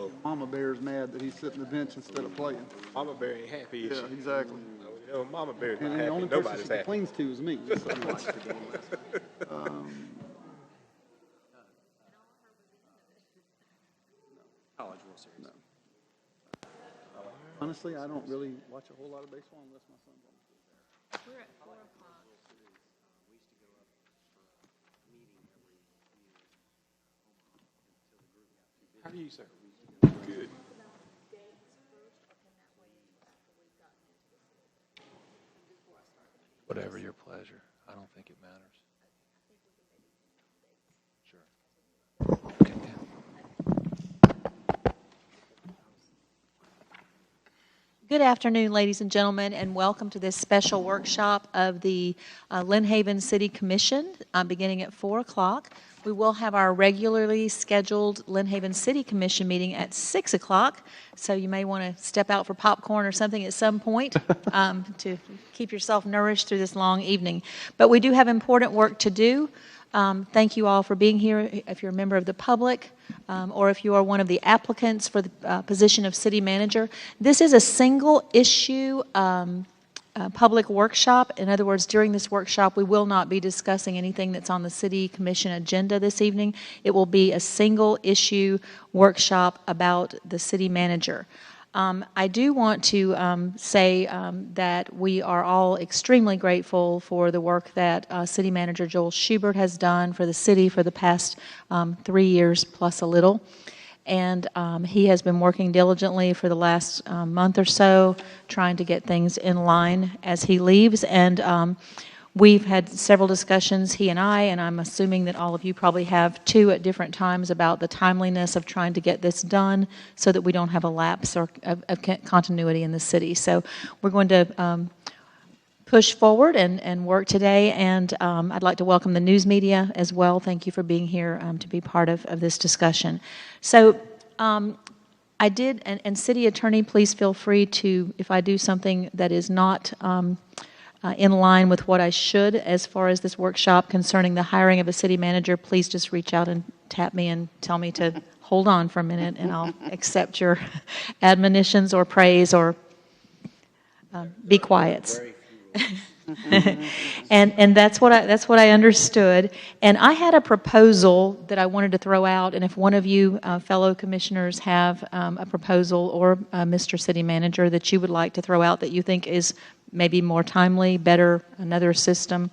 So Mama Bear's mad that he's sitting on the bench instead of playing. Mama Bear ain't happy. Yeah, exactly. You know, Mama Bear's not And the happy. only person Nobody's she happy. complains to is me. So. College World Series. No. Honestly, I don't really watch a whole lot of baseball unless my son's on. We're at 4 o'clock. How do you, sir? Good. Whatever your pleasure. I don't think it matters. Sure. Okay. Good afternoon, ladies and gentlemen, and welcome to this special workshop of the Lynn Haven City Commission beginning at 4 o'clock. We will have our regularly scheduled Lynn Haven City Commission meeting at 6 o'clock, so you may want to step out for popcorn or something at some point to keep yourself nourished through this long evening. But we do have important work to do. Thank you all for being here. If you're a member of the public or if you are one of the applicants for the position of city manager, this is a single issue public workshop. In other words, during this workshop, we will not be discussing anything that's on the city commission agenda this evening. It will be a single issue workshop about the city manager. I do want to say that we are all extremely grateful for the work that City Manager Joel Schubert has done for the city for the past 3 years plus a little. And he has been working diligently for the last month or so, trying to get things in line as he leaves. And we've had several discussions, he and I'm assuming that all of you probably have too at different times about the timeliness of trying to get this done so that we don't have a lapse of continuity in the city. So we're going to push forward and work today, and I'd like to welcome the news media as well. Thank you for being here to be part of this discussion. So I did, and City Attorney, please feel free to, if I do something that is not in line with what I should as far as this workshop concerning the hiring of a city manager, please just reach out and tap me and tell me to hold on for a minute, and I'll accept your admonitions or praise or be quiet. and that's what I understood. And I had a proposal that I wanted to throw out, and if one of you fellow commissioners have a proposal or Mr. City Manager that you would like to throw out that you think is maybe more timely, better, another system,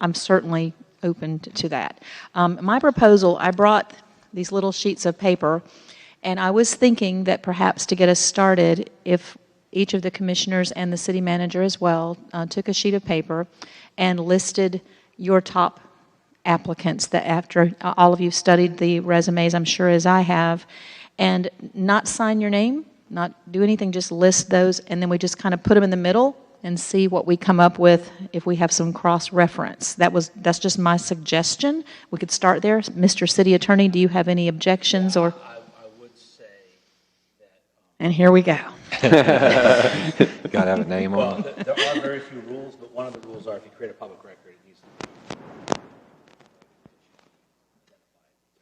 I'm certainly open to that. My proposal, I brought these little sheets of paper, and I was thinking that perhaps to get us started, if each of the commissioners and the city manager as well took a sheet of paper and listed your top applicants that after all of you studied the resumes, I'm sure as I have, and not sign your name, not do anything, just list those, and then we just kind of put them in the middle and see what we come up with if we have some cross-reference. That's just my suggestion. We could start there. Mr. City Attorney, do you have any objections? Or I would say that... And here we go. Got to have a name on it. There are very few rules, but one of the rules are if you create a public record, it needs to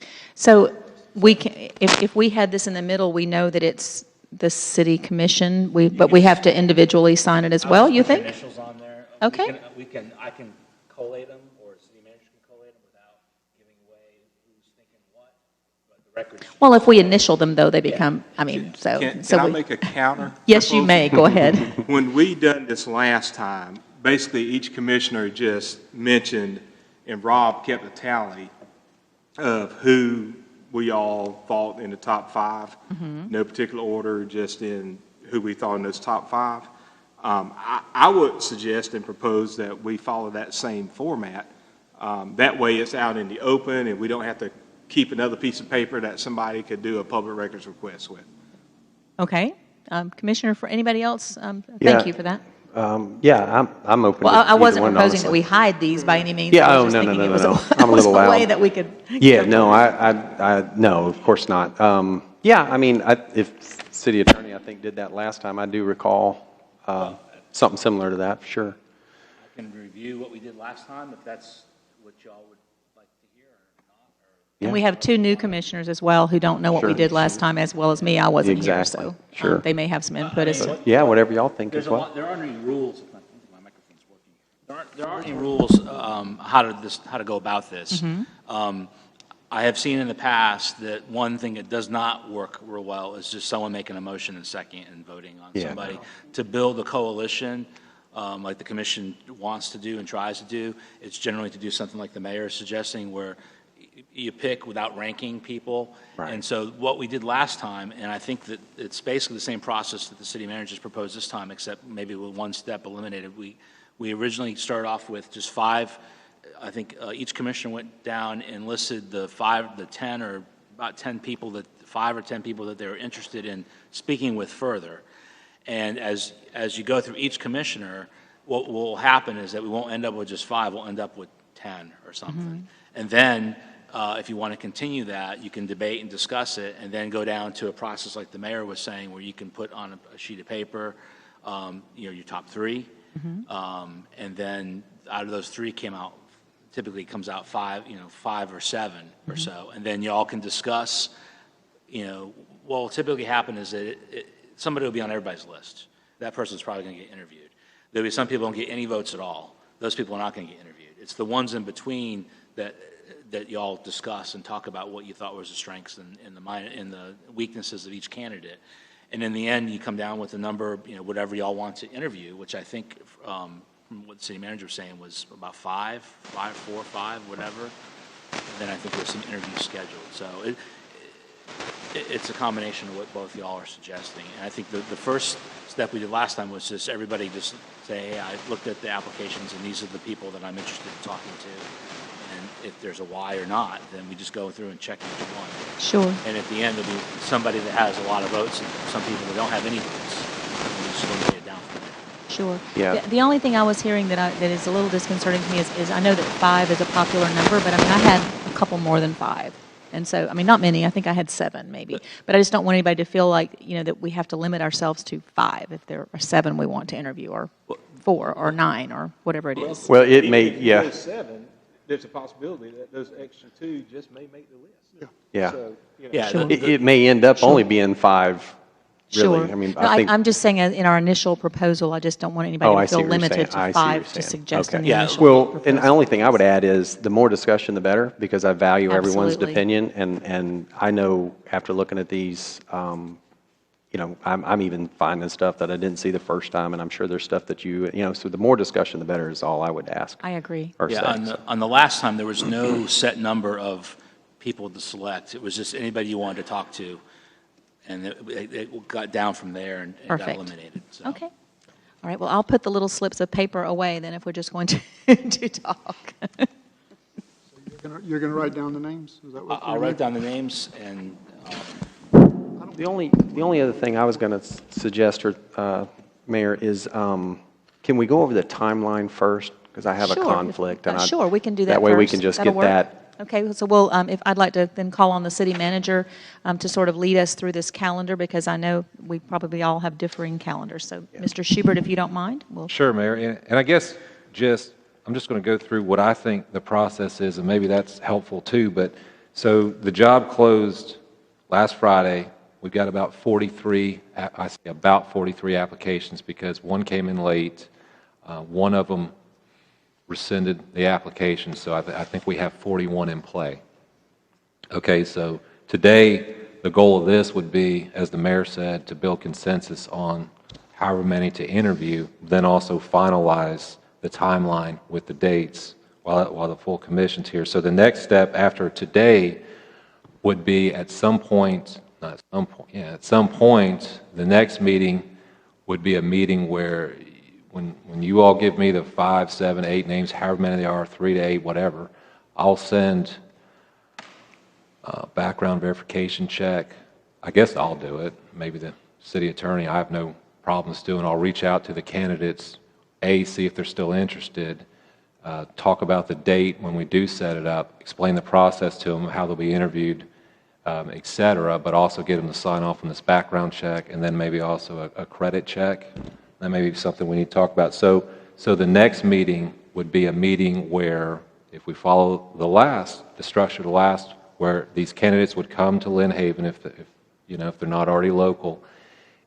be. So we can, if we had this in the middle, we know that it's the city commission, but we have to individually sign it as well, you think? Initials on there. Okay. I can collate them, or the city manager can collate them without giving away who's thinking what, but the records. Well, if we initial them, though, they become, I mean, so. Can so I make a counter? Yes, you may. Go ahead. When we done this last time, basically each commissioner just mentioned, and Rob kept a tally of who we all thought in the top 5. No particular order, just in who we thought in those top 5. I would suggest and propose that we follow that same format. That way it's out in the open and we don't have to keep another piece of paper that somebody could do a public records request with. Okay. Commissioner, for anybody else, thank you for that. Yeah, I'm open. Well, to I wasn't one, proposing that honestly. we hide these by any means. Yeah, I was no, just thinking it was I'm a little a way loud. that we could. Yeah, no, no, of course not. Yeah, I mean, if city attorney, I think, did that last time, I do recall something similar to that, for sure. I can review what we did last time, if that's what y'all would like to hear or not. And we have 2 new commissioners as well who don't know what we Sure. did last time as well as me. I wasn't here, Exactly. so Sure. they may have some input as to. Yeah, whatever y'all think There's as a well. lot, there aren't any rules, I think my microphone's working. There aren't any rules how to go about this. I have seen in the past that one thing that does not work real well is just someone making a motion and second and voting on Yeah. somebody. To build a coalition, like the commission wants to do and tries to do, it's generally to do something like the mayor is suggesting, where you pick without ranking people. Right. And so what we did last time, and I think that it's basically the same process that the city managers proposed this time, except maybe with one step eliminated. We originally started off with just 5. I think each commissioner went down and listed the 10 or about 10 people, that 5 or 10 people that they were interested in speaking with further. And as you go through each commissioner, what will happen is that we won't end up with just 5, we'll end up with 10 or something. And then if you want to continue that, you can debate and discuss it, and then go down to a process like the mayor was saying, where you can put on a sheet of paper, your top 3, and then out of those 3 typically comes out 5, 5 or 7 or so, and then you all can discuss. What will typically happen is that somebody will be on everybody's list. That person's probably going to get interviewed. There'll be some people who don't get any votes at all. Those people are not going to get interviewed. It's the ones in between that y'all discuss and talk about what you thought was the strengths and the weaknesses of each candidate. And in the end, you come down with a number, whatever y'all want to interview, which I think, from what the city manager was saying, was about 4 or 5, whatever. And then I think there's some interviews scheduled. So it's a combination of what both y'all are suggesting. And I think the first step we did last time was just everybody just say, hey, I looked at the applications and these are the people that I'm interested in talking to. And if there's a why or not, then we just go through and check each one. Sure. And at the end, there'll be somebody that has a lot of votes and some people that don't have any votes. And we just eliminate it down from there. Sure. Yeah. The only thing I was hearing that is a little disconcerting to me is I know that 5 is a popular number, but I mean, I had a couple more than 5. And so, I mean, not many. I think I had 7 maybe. But I just don't want anybody to feel like, that we have to limit ourselves to 5 if there are 7 we want to interview, or 4 or 9 or whatever it is. Well, it may, If yeah, there's 7, there's a possibility that those extra 2 just may make the list. yeah. So, Yeah, Sure. It may end up only being 5, really. Sure. I mean, No, I think. I'm just saying, in our initial proposal, I just don't want anybody I to see feel what you're limited saying. I to see what 5 you're to saying. suggest in Okay. the Yeah. initial Well, and the proposal. only thing I would add is the more discussion, the better, because I value everyone's Absolutely. opinion. And I know after looking at these, I'm even finding stuff that I didn't see the first time, and I'm sure there's stuff that so the more discussion, the better is all I would ask. I agree. Or Yeah, say. on the last time, there was no set number of people to select. It was just anybody you wanted to talk to, and it got down from there and got Perfect. eliminated. So. Okay. All right, well, I'll put the little slips of paper away then if we're just going to to talk. You're gonna write down the names? Is that what I'll you're write doing? down the names, and The only other thing I was going to suggest, Mayor, is can we go over the timeline first? Because I have a Sure. conflict. And Sure, we can do that That way we first. can just That'll get work. that. Okay, so we'll, if I'd like to then call on the city manager to sort of lead us through this calendar, because I know we probably all have differing calendars. So, Mr. Schubert, if you don't mind, we'll. Sure, Mayor. And I guess I'm just going to go through what I think the process is, and maybe that's helpful too. But so the job closed last Friday. We've got about 43 applications because one came in late. One of them rescinded the application, so I think we have 41 in play. Okay, so today the goal of this would be, as the mayor said, to build consensus on however many to interview, then also finalize the timeline with the dates while the full commission's here. So the next step after today would be at some point, the next meeting would be a meeting where when you all give me the 5, 7, 8 names, however many they are, 3 to 8, whatever, I'll send a background verification check. I guess I'll do it. Maybe the city attorney, I have no problems doing. I'll reach out to the candidates, see if they're still interested, talk about the date when we do set it up, explain the process to them, how they'll be interviewed, et cetera, but also get them to sign off on this background check, and then maybe also a credit check. That may be something we need to talk about. So the next meeting would be a meeting where, if we follow the structure of the last where these candidates would come to Lynn Haven if they're not already local,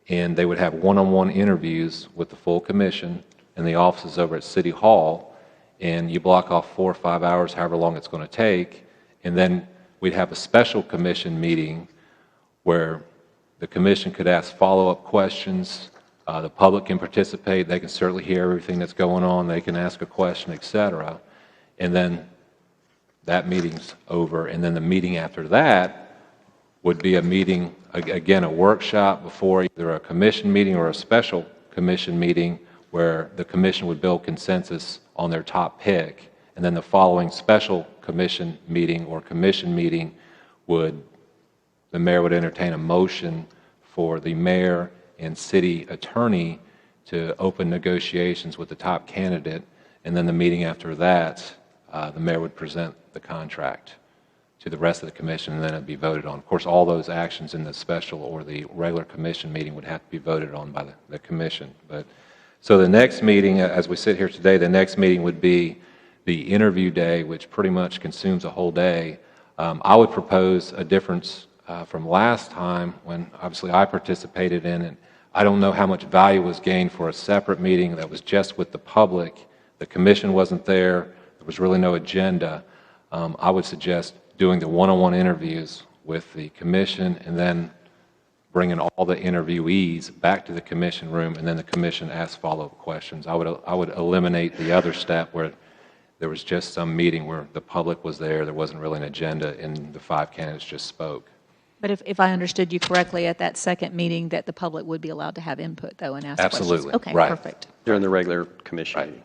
and they would have one-on-one interviews with the full commission in the offices over at City Hall, and you block off 4 or 5 hours, however long it's going to take, and then we'd have a special commission meeting where the commission could ask follow-up questions. The public can participate. They can certainly hear everything that's going on. They can ask a question, et cetera. And then that meeting's over. And then the meeting after that would be a meeting, again, a workshop before either a commission meeting or a special commission meeting where the commission would build consensus on their top pick. And then the following special commission meeting or commission meeting the mayor would entertain a motion for the mayor and city attorney to open negotiations with the top candidate, and then the meeting after that, the mayor would present the contract to the rest of the commission, and then it'd be voted on. Of course, all those actions in the special or the regular commission meeting would have to be voted on by the commission. So the next meeting, as we sit here today, the next meeting would be the interview day, which pretty much consumes a whole day. I would propose a difference from last time when obviously I participated in it. I don't know how much value was gained for a separate meeting that was just with the public. The commission wasn't there. There was really no agenda. I would suggest doing the one-on-one interviews with the commission and then bringing all the interviewees back to the commission room, and then the commission asks follow-up questions. I would eliminate the other step where there was just some meeting where the public was there. There wasn't really an agenda, and the 5 candidates just spoke. But if I understood you correctly, at that second meeting, that the public would be allowed to have input, though, and ask Absolutely. questions? Okay, Right. perfect. During the regular commission meeting.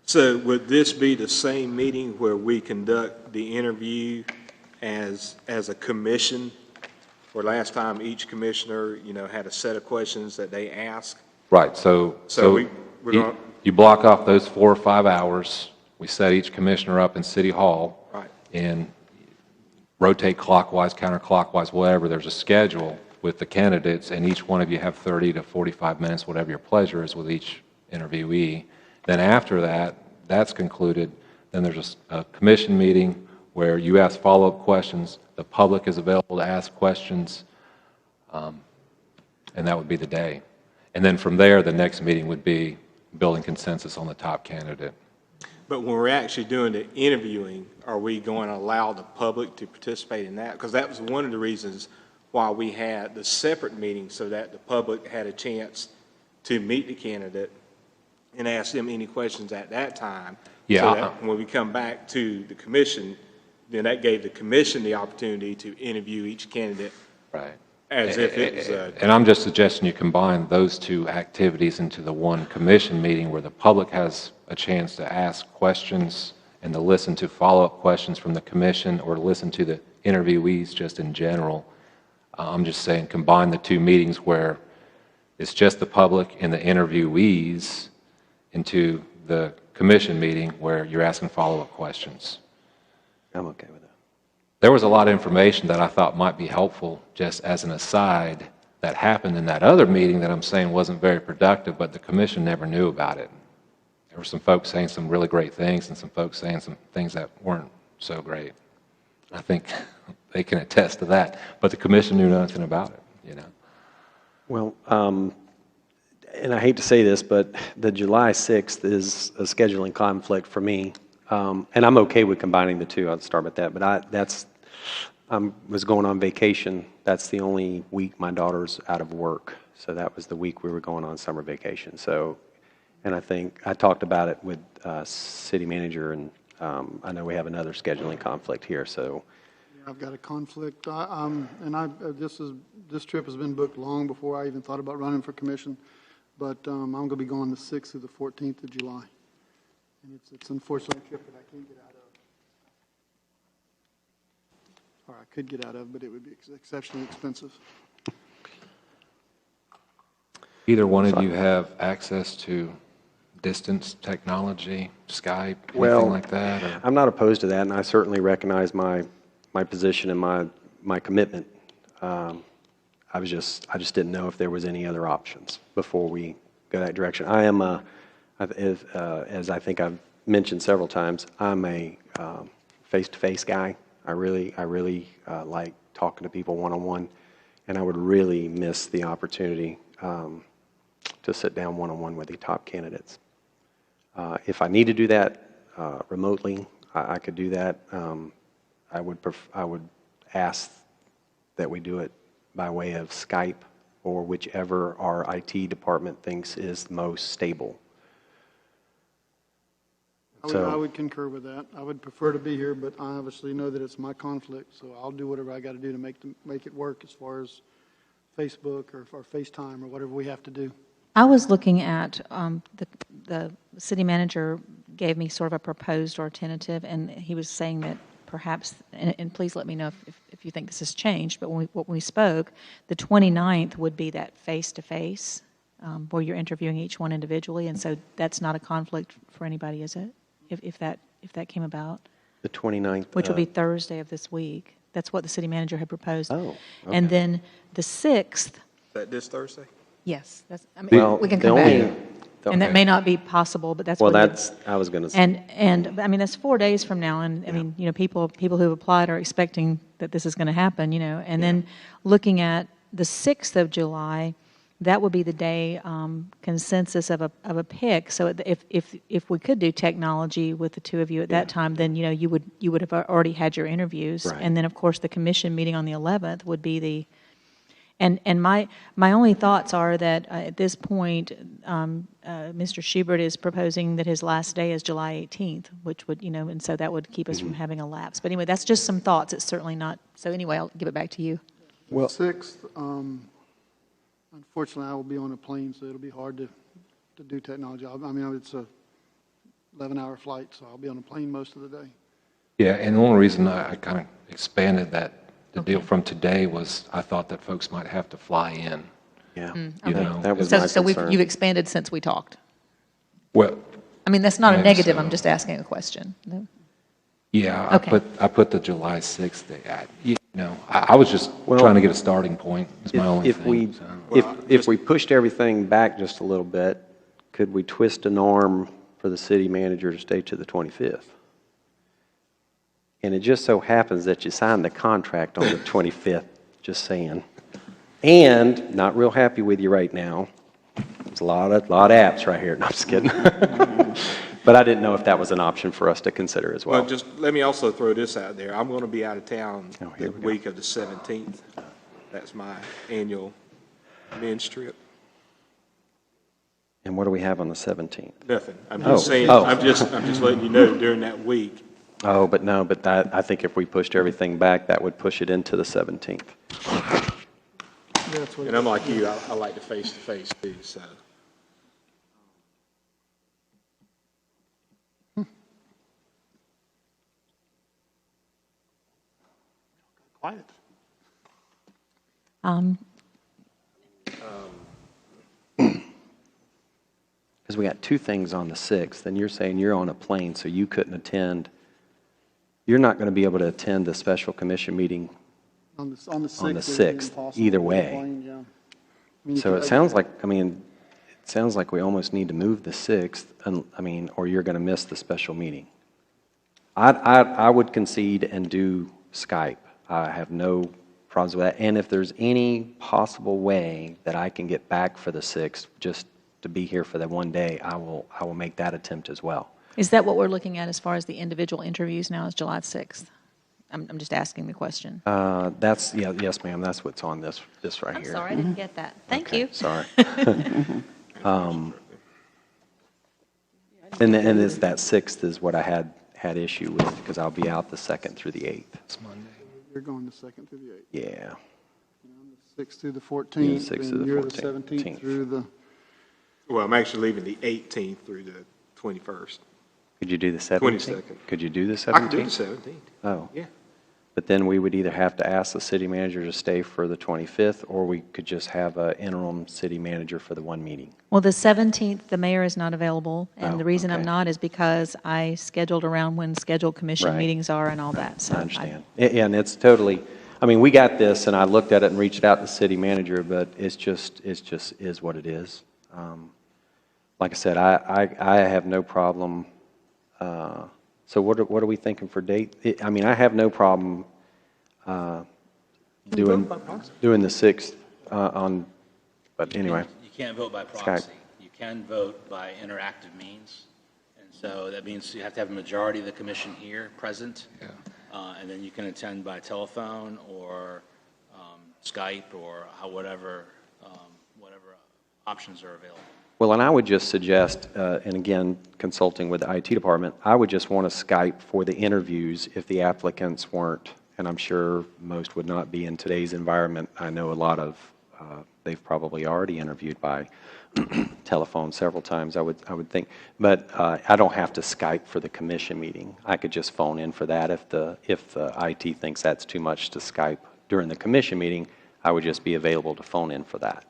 So would this be the same meeting where we conduct the interview as a commission? Where last time each commissioner, had a set of questions that they asked? Right. So we're gonna- you block off those 4 or 5 hours. We set each commissioner up in City Hall. Right. And rotate clockwise, counterclockwise, whatever. There's a schedule with the candidates, and each one of you have 30 to 45 minutes, whatever your pleasure is with each interviewee. Then after that, that's concluded, then there's a commission meeting where you ask follow-up questions, the public is available to ask questions, and that would be the day. And then from there, the next meeting would be building consensus on the top candidate. But when we're actually doing the interviewing, are we going to allow the public to participate in that? Because that was one of the reasons why we had the separate meeting, so that the public had a chance to meet the candidate and ask them any questions at that time. Yeah. So that when we come back to the commission, then that gave the commission the opportunity to interview each candidate. Right. As if it was a... And I'm just suggesting you combine those 2 activities into the one commission meeting where the public has a chance to ask questions and to listen to follow-up questions from the commission or to listen to the interviewees just in general. I'm just saying combine the 2 meetings where it's just the public and the interviewees into the commission meeting where you're asking follow-up questions. I'm okay with that. There was a lot of information that I thought might be helpful just as an aside that happened in that other meeting that I'm saying wasn't very productive, but the commission never knew about it. There were some folks saying some really great things and some folks saying some things that weren't so great. I think they can attest to that, but the commission knew nothing about it, Well, and I hate to say this, but the July 6th is a scheduling conflict for me. And I'm okay with combining the 2. I'll start with that. But I was going on vacation. That's the only week my daughter's out of work. So that was the week we were going on summer vacation. So, and I think I talked about it with city manager, and I know we have another scheduling conflict here. So, Yeah, I've got a conflict. This trip has been booked long before I even thought about running for commission. But I'm going to be going the 6th through the 14th of July. And it's unfortunately a trip that I can't get out of. Or I could get out of, but it would be exceptionally expensive. Either one of you have access to distance technology, Skype, anything like that? Or? I'm not opposed to that, and I certainly recognize my position and my commitment. I just didn't know if there was any other options before we go that direction. I am as I think I've mentioned several times, I'm a face-to-face guy. I really like talking to people one-on-one, and I would really miss the opportunity to sit down one-on-one with the top candidates. If I need to do that remotely, I could do that. I would ask that we do it by way of Skype or whichever our IT department thinks is most stable. I would concur with that. I would prefer to be here, but I obviously know that it's my conflict, so I'll do whatever I got to do to make it work as far as Facebook or FaceTime or whatever we have to do. I was looking at, the city manager gave me sort of a proposed or tentative, and he was saying that perhaps, and please let me know if you think this has changed, but when we spoke, the 29th would be that face-to-face, where you're interviewing each one individually, and so that's not a conflict for anybody, is it? If that came about? The 29th. Which will be Thursday of this week. That's what the city manager had proposed. Oh, And okay. then the 6th, That this Thursday? yes, that's, I mean, Well, we can the come only- back. And that may not be possible, but that's Well, what. I was going to say. And I mean, that's 4 days from now, and I mean, people who've applied are expecting that this is going to happen, and then looking at the 6th of July, that would be the day consensus of a pick. So if we could do technology with the two of you at that time, then, you would have already had your interviews. Right. And then, of course, the commission meeting on the 11th would be the, and my only thoughts are that at this point, Mr. Schubert is proposing that his last day is July 18th, which would, and so that would keep us from having a lapse. But anyway, that's just some thoughts. It's certainly not. So anyway, I'll give it back to you. Well, 6th, unfortunately, I will be on a plane, so it'll be hard to do technology. I mean, it's a 11-hour flight, so I'll be on a plane most of the day. Yeah, and the only reason I kind of expanded the deal Okay. from today was I thought that folks might have to fly in. Yeah, You know, that was my So concern. you've expanded since we talked. Well, I mean, that's not a Maybe negative. so. I'm just asking a question. No? yeah, Okay. I put the July 6th day. I was just Well, trying to get a starting point. Is my only If we, thing. if we pushed everything back just a little bit, could we twist an arm for the city manager to stay to the 25th? And it just so happens that you signed the contract on the 25th, just saying. And, not real happy with you right now. There's a lot of apps right here. No, I'm just kidding. But I didn't know if that was an option for us to consider as well. Well, just let me also throw this out there. I'm going to be out of town Oh, here the we go. week of the 17th. That's my annual men's trip. And what do we have on the 17th? Nothing. I'm Oh. just saying, Oh. I'm just letting you know during that week. Oh, but no, but I think if we pushed everything back, that would push it into the 17th. That's what And I'm like you, I like the face-to-face too, so. quiet. Because we got two things on the 6th, and you're saying you're on a plane, so you couldn't attend. You're not going to be able to attend the special commission meeting. On the 6th. On the it would be 6th, impossible either to be way. playing, yeah. I mean, So it sounds like, it sounds like we almost need to move the 6th, or you're going to miss the special meeting. I would concede and do Skype. I have no problems with that. And if there's any possible way that I can get back for the 6th, just to be here for that one day, I will make that attempt as well. Is that what we're looking at as far as the individual interviews now, is July 6th? I'm just asking the question. Yes, ma'am, that's what's on this right I'm here. sorry, I didn't get that. Thank Okay, you. Sorry. And it's that 6th is what I had issue with, because I'll be out the 2nd through the 8th. It's Monday. You're going the 2nd through the 8th. Yeah. The 6th through the Yeah, 14th, 6th through and the you're the 14th. 17th through the, Well, I'm actually leaving the 18th through the 21st. Could you do the 17th? 22nd. Could you do the 17th? I can do the 17th. Oh. Yeah. But then we would either have to ask the city manager to stay for the 25th, or we could just have an interim city manager for the one meeting. Well, the 17th, the mayor is not available, and Oh, the reason I'm okay. not is because I scheduled around when scheduled commission Right. meetings are and all that, so. I understand. And it's totally, we got this, and I looked at it and reached out to the city manager, but it's just is what it is. Like I said, I have no problem So what are we thinking for date? I mean, I have no problem doing the 6th on, but anyway. You can't vote by Skype. proxy. You can vote by interactive means. And so that means you have to have a majority of the commission here present. Yeah. And then you can attend by telephone or Skype or whatever options are available. Well, and I would just suggest, and again, consulting with the IT department, I would just want to Skype for the interviews if the applicants weren't, and I'm sure most would not be in today's environment. I know a lot of, they've probably already interviewed by telephone several times, I would think. But I don't have to Skype for the commission meeting. I could just phone in for that. If the IT thinks that's too much to Skype during the commission meeting, I would just be available to phone in for that.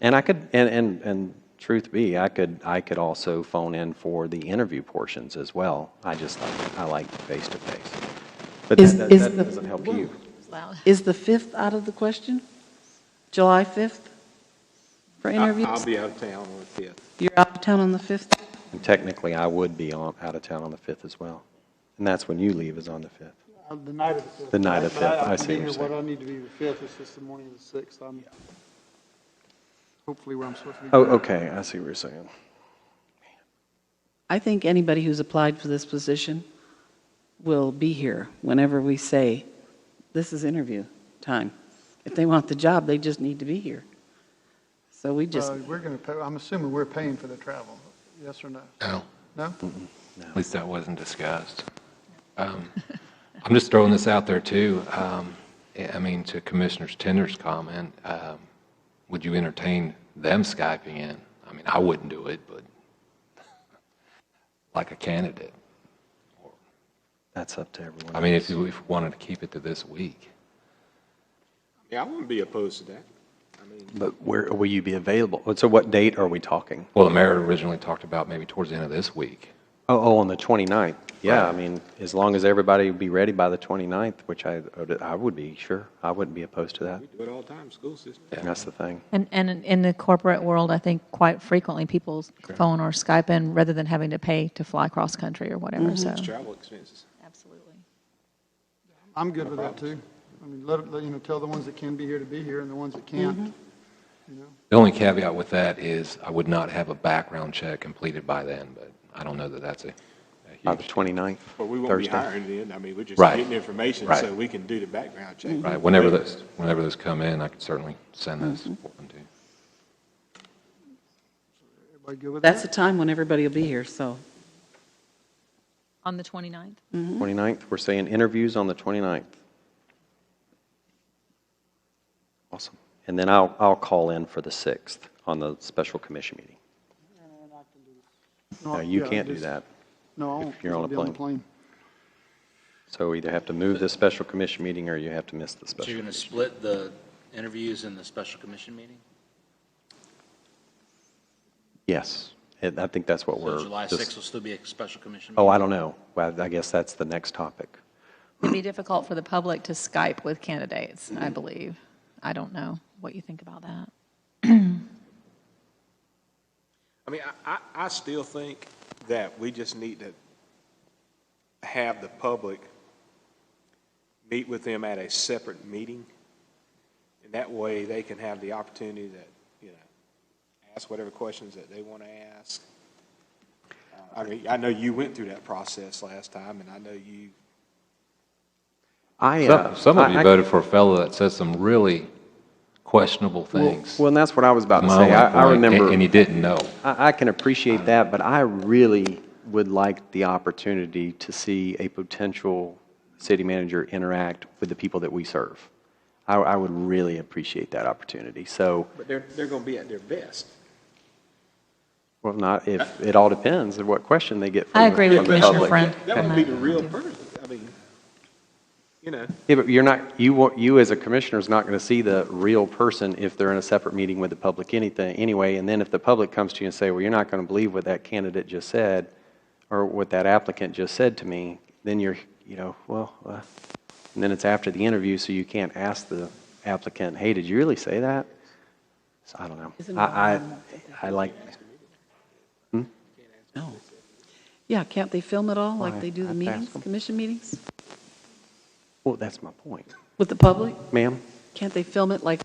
And I could, and truth be, I could also phone in for the interview portions as well. I like face-to-face. But that doesn't help you. Loud. Is the 5th out of the question? July 5th for interviews? I'll be out of town on the 5th. You're out of town on the 5th? And technically, I would be out of town on the 5th as well. And that's when you leave, is on the 5th. The night of the 5th. The night of But 5th, I can see be what you're here saying. What I need to be the 5th, it's just the morning of the 6th. I'm hopefully where I'm supposed to be. Oh, okay, I see what you're saying. I think anybody who's applied for this position will be here whenever we say, this is interview time. If they want the job, they just need to be here. So we just, We're going to pay, I'm assuming we're paying for the travel, yes or no? No, No? at least that wasn't discussed. I'm just throwing this out there too. I mean, to Commissioner Tender's comment, would you entertain them Skyping in? I mean, I wouldn't do it, but like a candidate. That's up to everyone. I mean, if we wanted to keep it to this week. Yeah, I wouldn't be opposed to that. I mean, But where will you be available? So what date are we talking? Well, the mayor originally talked about maybe towards the end of this week. Oh, on the 29th. Yeah, Right. I mean, as long as everybody would be ready by the 29th, which I would be, sure. I wouldn't be opposed to that. we do it all the time, school system. That's the thing. And in the corporate world, I think quite frequently people phone or Skype in rather than having to pay to fly cross country or whatever, so. It's travel expenses. Absolutely. I'm good with that too. I mean, tell the ones that can be here to be here and the ones that can't, you know. The only caveat with that is I would not have a background check completed by then, but I don't know that that's a By the huge. 29th, But we won't be Thursday. hiring then. I mean, we're just Right. getting information Right. so we can do the background check. Right, whenever those come in, I could certainly send those for them too. Everybody good with that's the that? time when everybody will be here, so. On the 29th? 29th, we're saying interviews on the 29th. Awesome. And then I'll call in for the 6th on the special commission meeting. No, you yeah, can't do just- that. No, I won't. you're on I'll a be on the plane. plane. So either have to move the special commission meeting or you have to miss the So special. you're going to split the interviews and the special commission meeting? Yes, I think that's what So we're. July just- 6th will still be a special commission Oh, meeting? I don't know. Well, I guess that's the next topic. It'd be difficult for the public to Skype with candidates, I believe. I don't know what you think about that. I mean, I still think that we just need to have the public meet with them at a separate meeting. And that way they can have the opportunity to, ask whatever questions that they want to ask. I mean, I know you went through that process last time, and I know you, Some of you voted for a fellow that says some really questionable things. Well, and that's what I was about to My say. only I point, remember. And you didn't know. I can appreciate that, but I really would like the opportunity to see a potential city manager interact with the people that we serve. I would really appreciate that opportunity. So, but they're going to be at their best. well, not if, it all depends on what question they get from I agree with from the Commissioner public. Friend. That would be the real person. I mean, Yeah, but you're not, you as a commissioner is not going to see the real person if they're in a separate meeting with the public anyway. And then if the public comes to you and say, well, you're not going to believe what that candidate just said, or what that applicant just said to me, then you're, and then it's after the interview, so you can't ask the applicant, hey, did you really say that? So I don't know. Isn't it I like, No. Yeah, can't they film it all like Why? they do the Have to ask meetings, them. commission meetings, Well, that's my point. with the public? Ma'am? Can't they film it like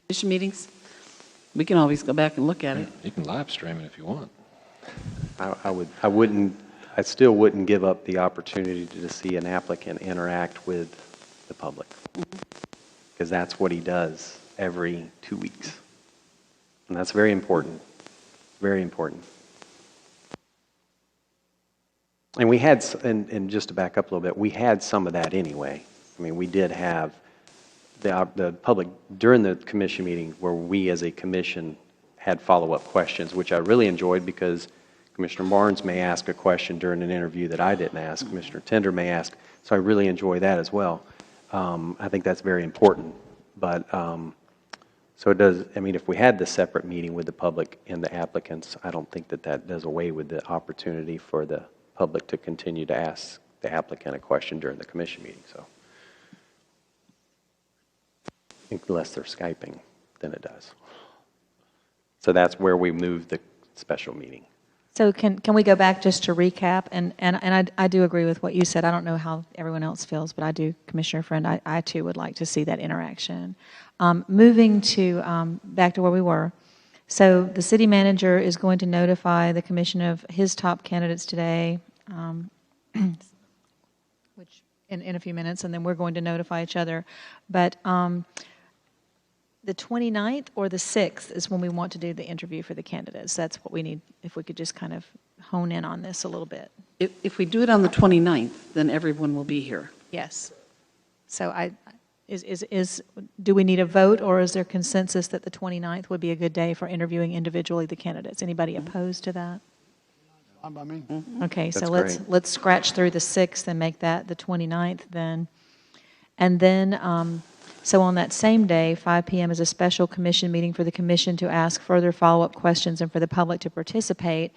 commission meetings? We can always go back and look at it. You can live stream it if you want. I still wouldn't give up the opportunity to see an applicant interact with the public. Because that's what he does every 2 weeks. And that's very important, very important. And we had, and just to back up a little bit, we had some of that anyway. I mean, we did have the public, during the commission meeting, where we as a commission had follow-up questions, which I really enjoyed because Commissioner Barnes may ask a question during an interview that I didn't ask. Commissioner Tender may ask. So I really enjoy that as well. I think that's very important. But, so it does, I mean, if we had the separate meeting with the public and the applicants, I don't think that that does away with the opportunity for the public to continue to ask the applicant a question during the commission meeting, so. Unless they're Skyping, then it does. So that's where we moved the special meeting. So can we go back just to recap? And I do agree with what you said. I don't know how everyone else feels, but I do, Commissioner Friend, I too would like to see that interaction. Moving to back to where we were. So the city manager is going to notify the commission of his top candidates today, which in a few minutes, and then we're going to notify each other. But the 29th or the 6th is when we want to do the interview for the candidates. That's what we need, if we could just kind of hone in on this a little bit. If we do it on the 29th, then everyone will be here. Yes. So do we need a vote, or is there consensus that the 29th would be a good day for interviewing individually the candidates? Anybody opposed to that? Fine by me. Okay, so That's great. let's scratch through the 6th and make that the 29th then. And then, so on that same day, 5 p.m. is a special commission meeting for the commission to ask further follow-up questions and for the public to participate.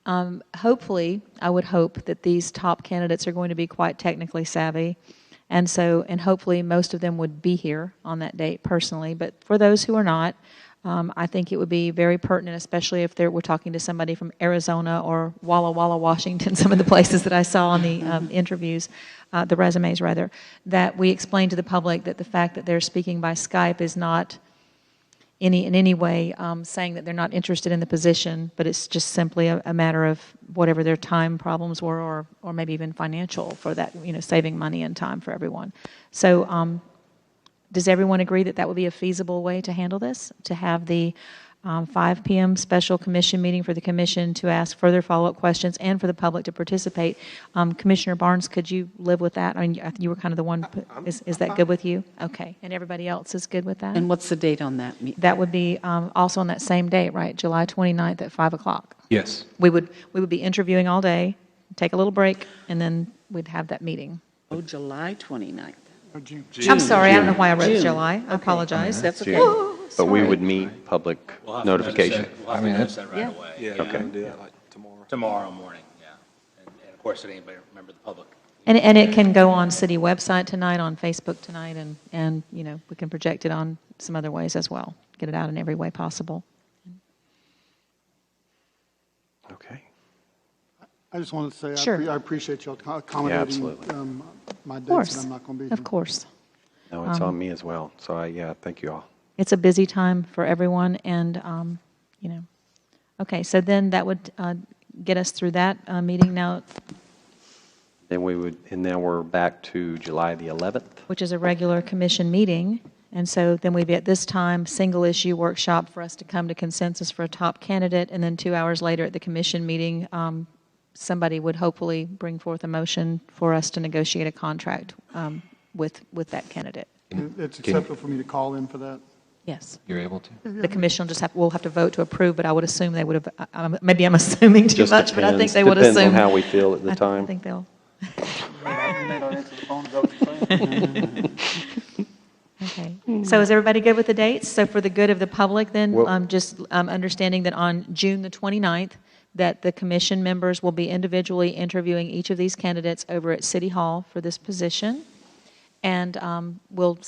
Hopefully, I would hope that these top candidates are going to be quite technically savvy. And hopefully most of them would be here on that date personally. But for those who are not, I think it would be very pertinent, especially if we're talking to somebody from Arizona or Walla Walla, Washington, some of the places that I saw on the interviews, the resumes rather, that we explain to the public that the fact that they're speaking by Skype is not in any way saying that they're not interested in the position, but it's just simply a matter of whatever their time problems were, or maybe even financial for that, saving money and time for everyone. So does everyone agree that that would be a feasible way to handle this? To have the 5 p.m. special commission meeting for the commission to ask further follow-up questions and for the public to participate. Commissioner Barnes, could you live with that? I mean, you were kind of the one. Is that good with you? Okay. And everybody else is good with that? And what's the date on that meeting? That would be also on that same date, right? July 29th at 5 o'clock. Yes. We would be interviewing all day, take a little break, and then we'd have that meeting. Oh, July 29th. Or June. I'm sorry, I don't know why I wrote June. July. I apologize. That's okay. June. But we sorry. would meet public We'll have notification. To notice that, we'll have to notice that right away. Yeah, Okay. we can do that like tomorrow. Tomorrow morning, yeah. And of course, did anybody remember the public? And it can go on city website tonight, on Facebook tonight, and we can project it on some other ways as well. Get it out in every way possible. Okay. I just wanted to say, Sure. I appreciate y'all accommodating absolutely. my Of dates course. that I'm not going to be here. Of course. No, it's on me as well. So, thank you all. It's a busy time for everyone, and, okay, so then that would get us through that meeting now, Then we're back to July the 11th. which is a regular commission meeting. And so then we'd be at this time, single-issue workshop for us to come to consensus for a top candidate, and then 2 hours later at the commission meeting, somebody would hopefully bring forth a motion for us to negotiate a contract with that candidate. It's acceptable for me to call in for that. Yes. You're able to? The commission will have to vote to approve, but I would assume they would have, maybe I'm assuming too Just much, but I think depends. they would assume. Depends on how we feel at the I time. think they'll. Okay. So is everybody good with the dates? So for the good of the public then, Well- just understanding that on June the 29th, that the commission members will be individually interviewing each of these candidates over at City Hall for this position. And we'll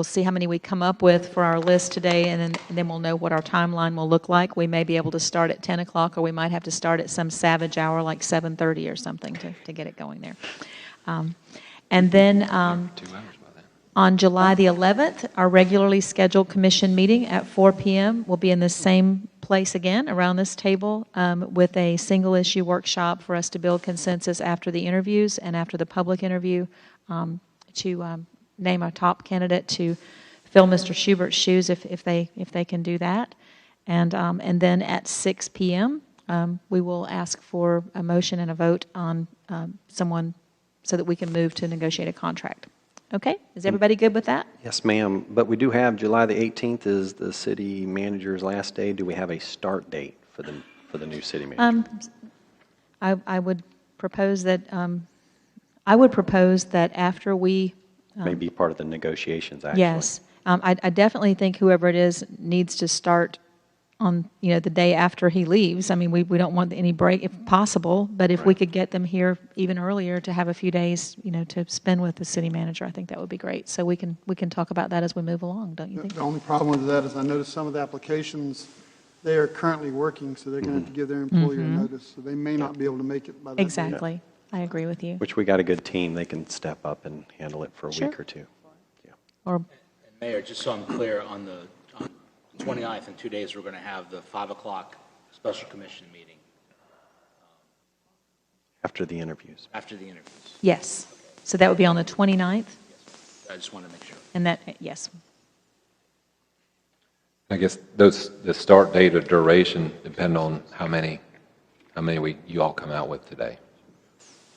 see how many we come up with for our list today, and then we'll know what our timeline will look like. We may be able to start at 10 o'clock, or we might have to start at some savage hour like 7:30 or something to get it going there. And then 2 hours by then. on July the 11th, our regularly scheduled commission meeting at 4 p.m. will be in the same place again, around this table, with a single-issue workshop for us to build consensus after the interviews and after the public interview, to name a top candidate to fill Mr. Schubert's shoes if they can do that. And then at 6 p.m., we will ask for a motion and a vote on someone so that we can move to negotiate a contract. Okay? Is everybody good with that? Yes, ma'am. But we do have July the 18th is the city manager's last day. Do we have a start date for the new city manager? I would propose that after we Maybe part of the negotiations, actually. yes, I definitely think whoever it is needs to start on, the day after he leaves. I mean, we don't want any break if possible, but if we could get them here even earlier to have a few days, to spend with the city manager, I think that would be great. So we can talk about that as we move along, don't you think? The only problem with that is I noticed some of the applications, they are currently working, so they're going to have to give their employer notice, so they may not be able to make it by that date. Exactly. I agree with you. Which we got a good team. They can step up and handle it for a Sure. week or two. Yeah. Or, And Mayor, just so I'm clear, on the 29th, in 2 days, we're going to have the 5 o'clock special commission meeting After the interviews. after the interviews. yes. So that would be on the 29th, I just want to make sure. and that, yes. I guess the start date or duration depend on how many you all come out with today.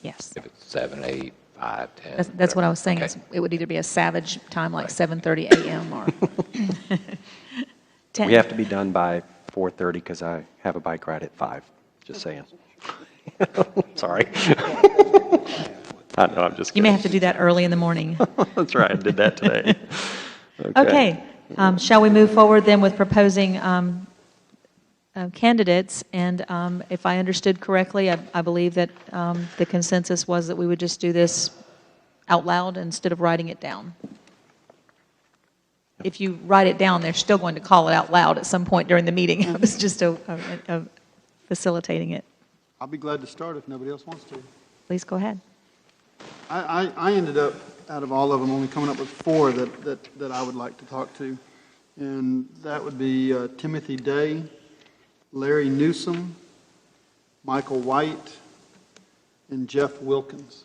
Yes. If it's 7, 8, 5, 10. That's what I was saying. Okay. is It would either be a savage time like 7:30 a.m. or 10. We have to be done by 4:30 because I have a bike ride at 5. Just saying. Sorry. I know, I'm just You may kidding. have to do that early in the morning. That's right, I did that today. Okay. Shall we move forward then with proposing candidates? And if I understood correctly, I believe that the consensus was that we would just do this out loud instead of writing it down. If you write it down, they're still going to call it out loud at some point during the meeting. I was just facilitating it. I'll be glad to start if nobody else wants to. Please go ahead. I ended up, out of all of them, only coming up with 4 that I would like to talk to. And that would be Timothy Day, Larry Newsom, Michael White, and Jeff Wilkins.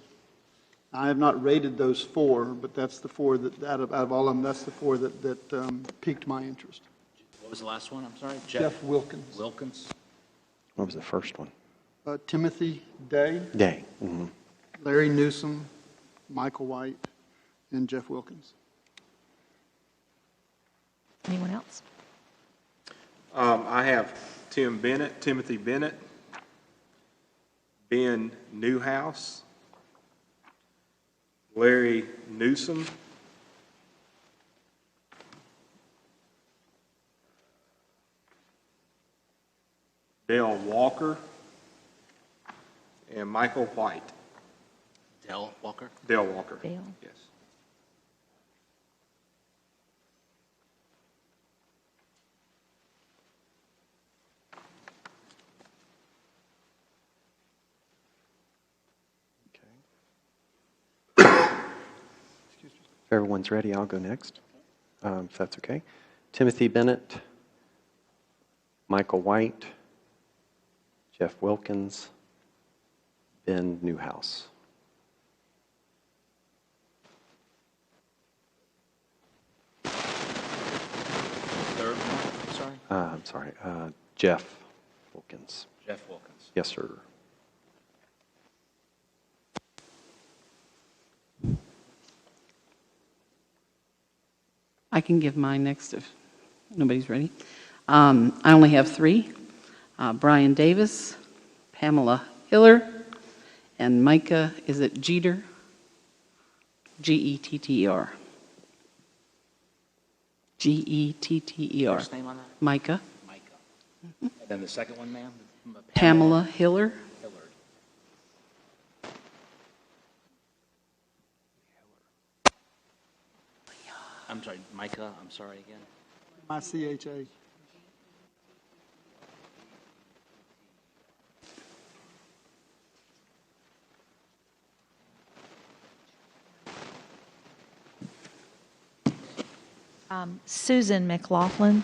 I have not rated those 4, but that's the 4 that, out of all of them, that's the 4 that piqued my interest. What was the last one? I'm sorry? Jeff Wilkins. Wilkins? What was the first one? Timothy Day, Day. Mhm. Larry Newsom, Michael White, and Jeff Wilkins. Anyone else? I have Timothy Bennett, Ben Newhouse, Larry Newsom, Dale Walker, and Michael White. Dell Walker? Dale Walker. Dale. Yes. If everyone's ready, I'll go next, if that's okay. Timothy Bennett, Michael White, Jeff Wilkins, Ben Newhouse. Third one, sorry? I'm sorry, Jeff Wilkins. Jeff Wilkins. Yes, sir. I can give mine next if nobody's ready. I only have 3. Brian Davis, Pamela Hiller, and Micah, is it Jeter? Getter. Getter. First name on that? Micah. Micah. And then the second one, ma'am? Pamela Hiller. Hillard. I'm sorry, Micah, I'm sorry again. My CHA. Susan McLaughlin.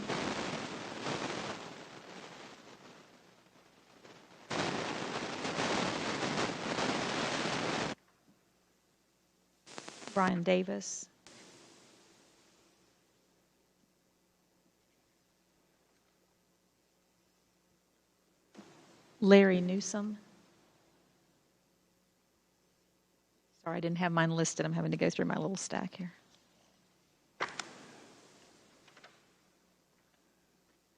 Brian Davis. Larry Newsom. Sorry, I didn't have mine listed. I'm having to go through my little stack here.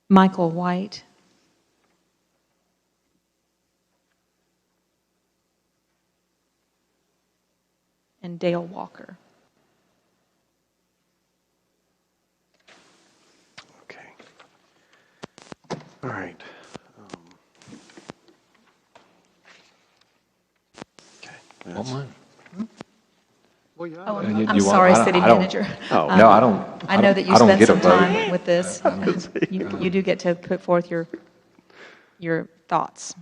Michael White. And Dale Walker. Okay. All right. Okay. Don't that's- mind. Well, yeah. Oh, And you- I'm you want- sorry, I don't- City I don't- Manager. Oh. No, I don't. I know that you I don't spent get a some vote. time with this. You do get to put forth your thoughts.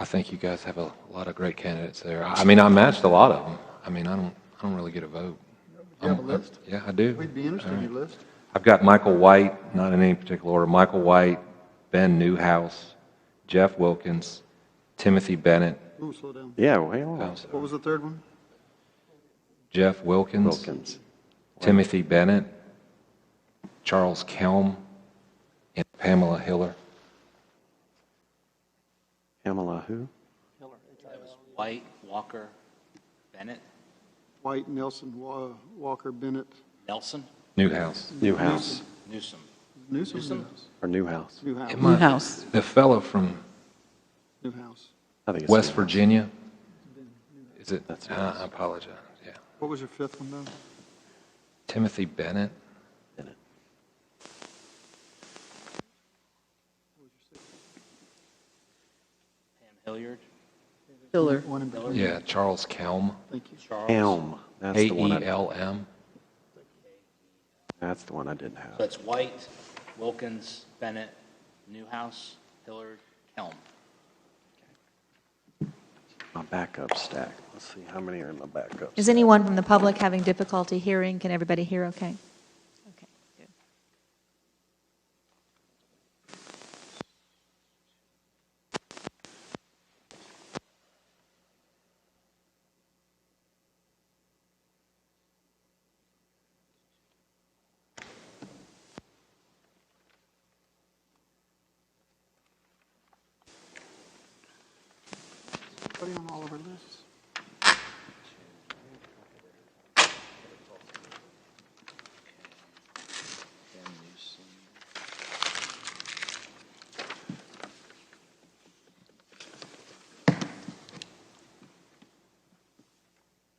I think you guys have a lot of great candidates there. I mean, I matched a lot of them. I mean, I don't really get a vote. You have a list? Yeah, I do. We'd be interested in your list. I've got Michael White, not in any particular order, Michael White, Ben Newhouse, Jeff Wilkins, Timothy Bennett, Ooh, slow down. Yeah, well, What was the third one? Jeff Wilkins, Wilkins. Timothy Bennett, Charles Kelm, and Pamela Hiller. Pamela who? That was White, Walker, Bennett, White, Nelson, Walker, Bennett, Nelson, Newhouse. Newhouse. Newsom. Newsom. Or Newhouse. Newhouse. Am I- Newhouse. The fellow from Newhouse. I think it's West Newhouse. Virginia, is it? That's I apologize, yeah. What was your fifth one, though? Timothy Bennett, Bennett. Pam Hilliard, Hiller. One in between. yeah, Charles Kelm, Thank you. Charles. Elm. That's the one. K-E-L-M. That's the one I didn't So have. that's White, Wilkins, Bennett, Newhouse, Hillard, Helm. My backup stack. Let's see how many are in my backup. Is anyone from the public having difficulty hearing? Can everybody hear okay? Okay, good. Putting on all of our lists. Ben Newsom.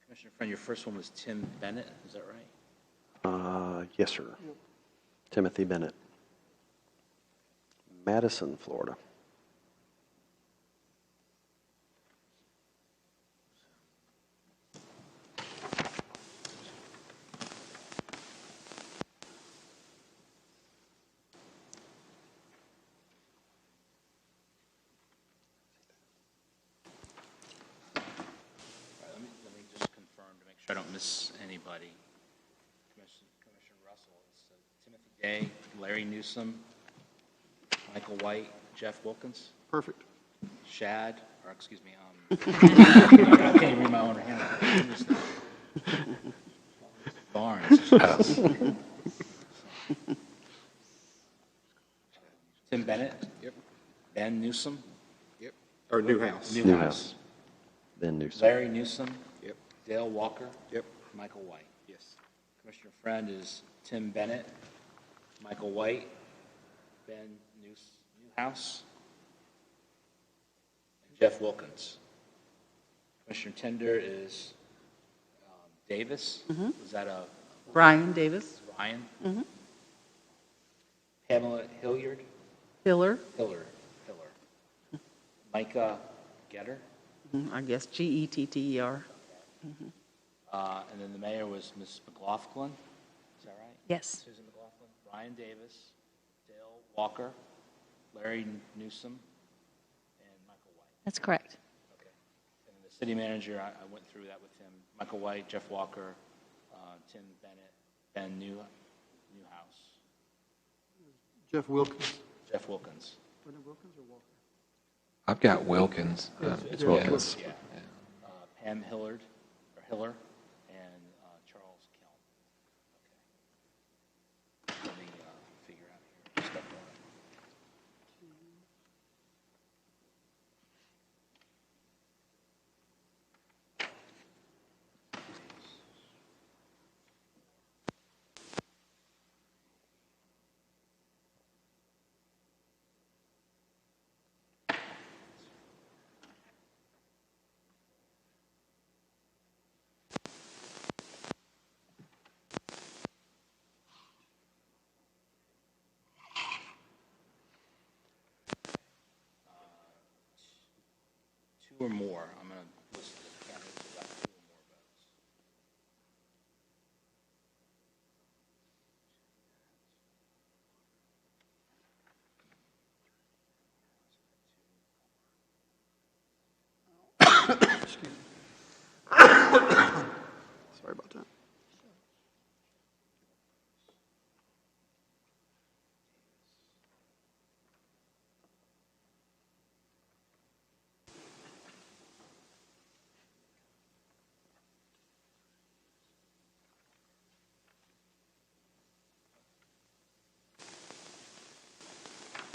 Commissioner Friend, your first one was Tim Bennett, is that right? Yes, sir. Timothy Bennett. Madison, Florida. All right, let me just confirm to make sure I don't miss anybody. Commissioner Russell, it's Timothy Day, Larry Newsom, Michael White, Jeff Wilkins, Perfect. Shad, or excuse me, I can't even read my own hand. Barnes. Tim Bennett. Yep. Ben Newsom. Yep. Or Newhouse. Newhouse. Ben Newsom. Larry Newsom. Yep. Dale Walker. Yep. Michael White. Yes. Commissioner Friend is Tim Bennett, Michael White, Ben Newhouse, and Jeff Wilkins. Commissioner Tender is Davis. Is that a Brian Davis. Ryan? Mhm. Pamela Hilliard? Hiller. Hiller. Micah Getter. I guess Getter. And then the mayor was Ms. McLaughlin. Is that right? Yes. Susan McLaughlin, Brian Davis, Dale Walker, Larry Newsom, and Michael White. That's correct. Okay. And then the city manager, I went through that with him. Michael White, Jeff Walker, Tim Bennett, Ben Newhouse, Jeff Wilkins. Jeff Wilkins. Wilkins or Walker? I've got Wilkins. It's Yeah. Wilkins, yeah. Pam Hiller, and Charles Kelm. Okay. Let me figure out here. Step one. Two or more. I'm going to list the candidates who got two or more votes. Sorry about that.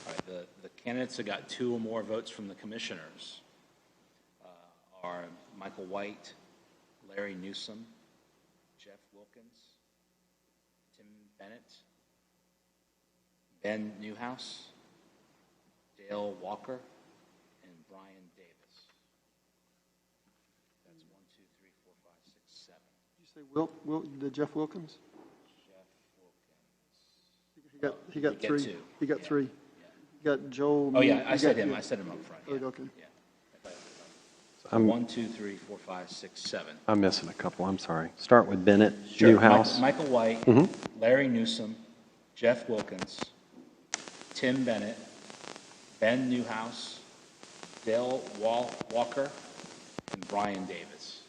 All right, the candidates that got two or more votes from the commissioners are Michael White, Larry Newsom, Jeff Wilkins, Tim Bennett, Ben Newhouse, Dale Walker, and Brian Davis. That's 1, 2, 3, 4, 5, 6, 7. Did you say Jeff Wilkins? Jeff Wilkins. He got He get three. two. He got Yeah. three. He got Joel. Oh, yeah, I he said got- him. yeah. I said him up front. Yeah. Okay. Yeah. I'm- 1, 2, 3, 4, 5, 6, 7. I'm missing a couple, I'm sorry. Start with Bennett, Sure. Newhouse. Michael White, Mhm. Larry Newsom, Jeff Wilkins, Tim Bennett, Ben Newhouse, Dale Walker, and Brian Davis.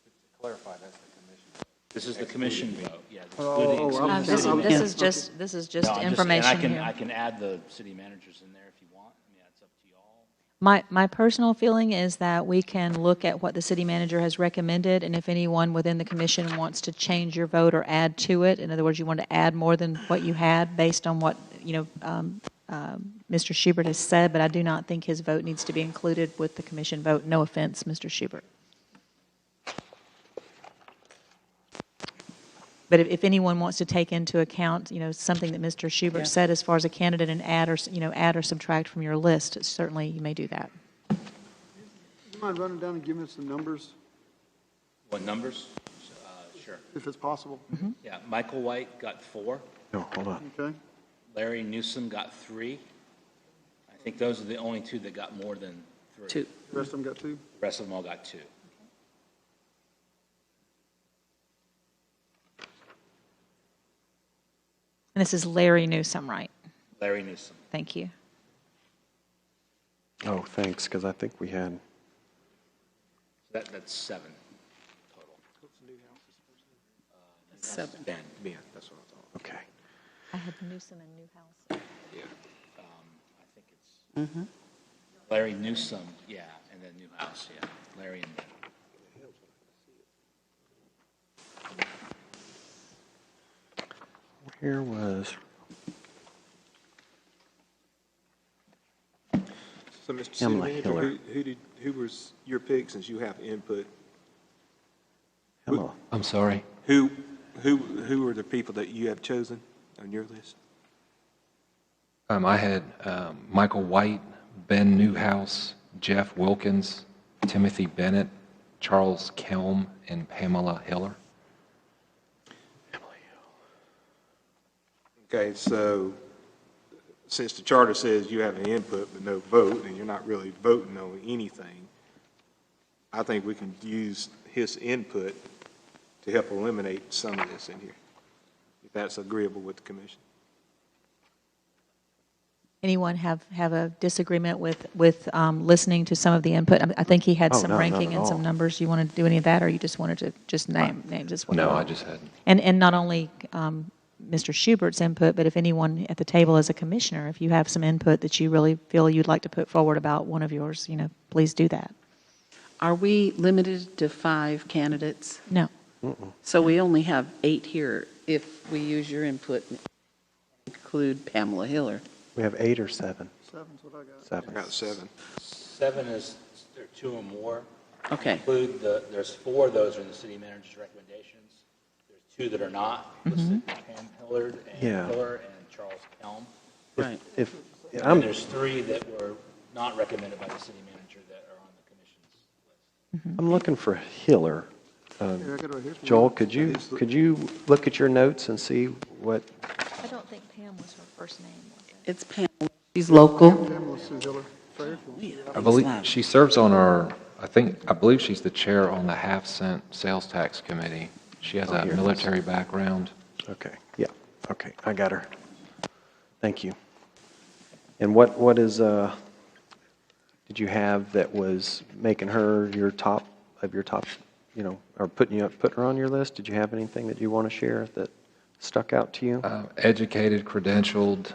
To clarify, that's the commission. This is the commission vote, yeah. Oh, excluding- I'm- This I'm- this is just No, I'm information and I here. can add the city managers in there if you want. I mean, it's up to y'all. My personal feeling is that we can look at what the city manager has recommended, and if anyone within the commission wants to change your vote or add to it, in other words, you want to add more than what you had based on what, Mr. Schubert has said, but I do not think his vote needs to be included with the commission vote. No offense, Mr. Schubert. But if anyone wants to take into account, something that Mr. Schubert Yeah. said as far as a candidate and add or subtract from your list, certainly you may do that. You mind running down and giving us the numbers, What numbers? Sure. if it's possible? Yeah, Michael White got 4. No, hold on. Okay. Larry Newsom got 3. I think those are the only two that got more than 3. Two. The rest of them got two? The rest of them all got 2. And this is Larry Newsom, right? Larry Newsom. Thank you. Oh, thanks, because I think we had, That's 7 total. Seven. Ben. Yeah, that's what I thought. okay. I had Newsom and Newhouse. Yeah. I think it's Larry Newsom, yeah, and then Newhouse, yeah. Larry and Ben. Here was, So, Mr. City Pamela Manager, Hiller. who was your pick since you have input? hello. I'm sorry. Who were the people that you have chosen on your list? I had Michael White, Ben Newhouse, Jeff Wilkins, Timothy Bennett, Charles Kelm, and Pamela Hiller. Okay, so since the charter says you have an input but no vote, and you're not really voting on anything, I think we can use his input to help eliminate some of this in here. if that's agreeable with the commission. Anyone have a disagreement with listening to some of the input? I think he had Oh, some no, not ranking at and some all. numbers. You want to do any of that, or you just wanted to just name just what? No, I just hadn't. And not only Mr. Schubert's input, but if anyone at the table as a commissioner, if you have some input that you really feel you'd like to put forward about one of yours, please do that. Are we limited to 5 candidates? No. So we only have 8 here if we use your input, include Pamela Hiller. We have 8 or 7? 7's what I got. 7. I got 7. 7 is, there are 2 or more. Okay. Include there's 4 of those are in the city manager's recommendations. There's 2 that are not, listed, Pam Hillard and Yeah. Hiller and Charles Kelm. Right. If, And I'm, there's 3 that were not recommended by the city manager that are on the commission's list. I'm looking for Hiller. Here, I got it right here. Joel, could you look at your notes and see what, I don't think Pam was her first name, was it? It's Pamela. She's local. Pamela Sue Hiller. Right here. I believe she serves on our, I believe she's the chair on the half-cent sales tax committee. She has a here it is. military background. okay, yeah, okay, I got her. Thank you. And what is, did you have that was making her your top, or putting her on your list? Did you have anything that you want to share that stuck out to you? Educated, credentialed,